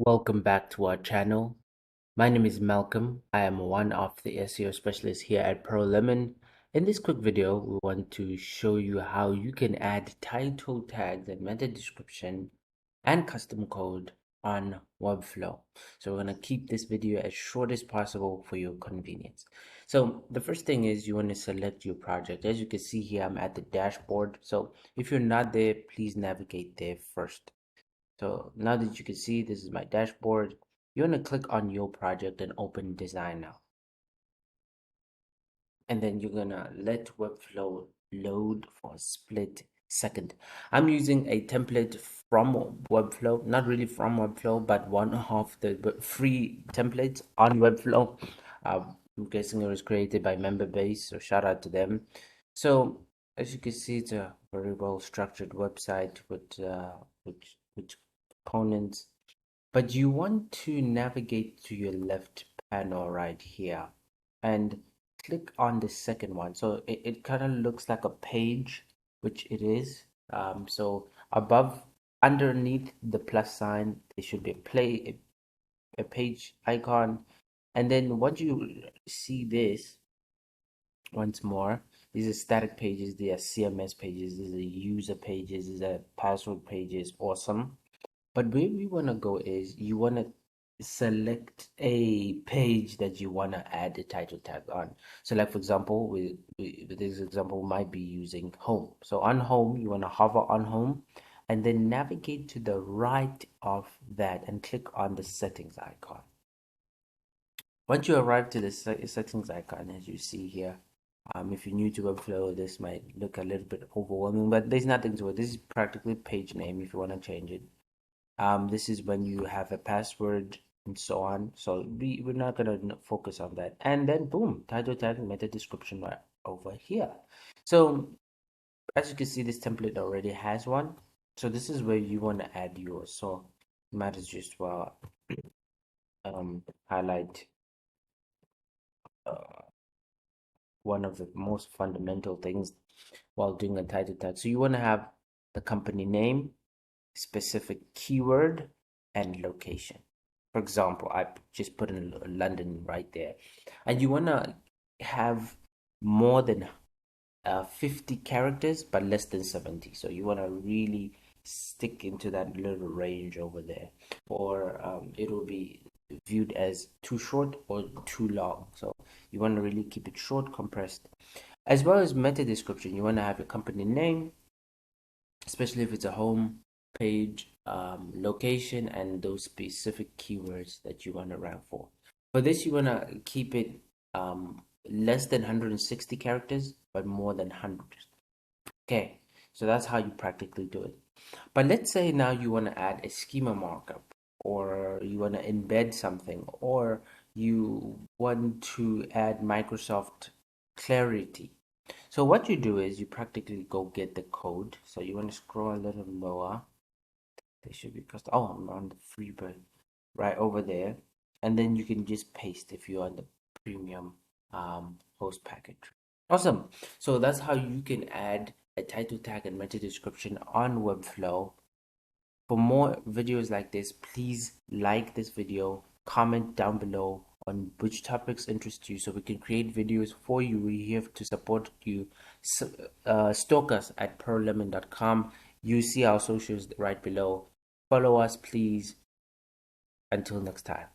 Welcome back to our channel. My name is Malcolm. I am one of the SEO specialists here at ProLemon. In this quick video, we want to show you how you can add title tags and meta description and custom code on Webflow. So we're going to keep this video as short as possible for your convenience. So the first thing is you want to select your project. As you can see here, I'm at the dashboard. So if you're not there, please navigate there first. So now that you can see this is my dashboard, you want to click on your project and open design now. And then you're gonna let Webflow load for a split second. I'm using a template from Webflow, not really from Webflow, but one of the free templates on Webflow. I'm guessing it was created by MemberBase, so shout out to them. So as you can see, it's a very well structured website with components. But you want to navigate to your left panel right here and click on the second one. So it kind of looks like a page, which it is. So above, underneath the plus sign, there should be a page icon. And then once you see this, once more, these are static pages, they are CMS pages, these are user pages, these are password pages, awesome. But where we want to go is you want to select a page that you want to add a title tag on. So like for example, with this example, we might be using home. So on home, you want to hover on home and then navigate to the right of that and click on the settings icon. Once you arrive to the settings icon, as you see here, if you're new to Webflow, this might look a little bit overwhelming, but there's nothing to it. This is practically page name if you want to change it. This is when you have a password and so on. So we're not going to focus on that. And then boom, title tag and meta description right over here. So as you can see, this template already has one. So this is where you want to add yours. So you might as just well highlight one of the most fundamental things while doing a title tag. So you want to have the company name, specific keyword, and location. For example, I just put in London right there, and you want to have more than 50 characters but less than 70. So you want to really stick into that little range over there, or it will be viewed as too short or too long. So you want to really keep it short, compressed. As well as meta description, you want to have your company name, especially if it's a home page, location, and those specific keywords that you want to rank for. For this, you want to keep it less than 160 characters, but more than 100. Okay, so that's how you practically do it. But let's say now you want to add a schema markup, or you want to embed something, or you want to add Microsoft Clarity. So what you do is you practically go get the code. So you want to scroll a little lower. They should be custom. Oh, I'm on the free bird right over there. And then you can just paste if you're on the premium host package. Awesome. So that's how you can add a title tag and meta description on Webflow. For more videos like this, please like this video, comment down below on which topics interest you so we can create videos for you. We're here to support you. Stalk us at pearllemon.com. You see our socials right below. Follow us, please. Until next time.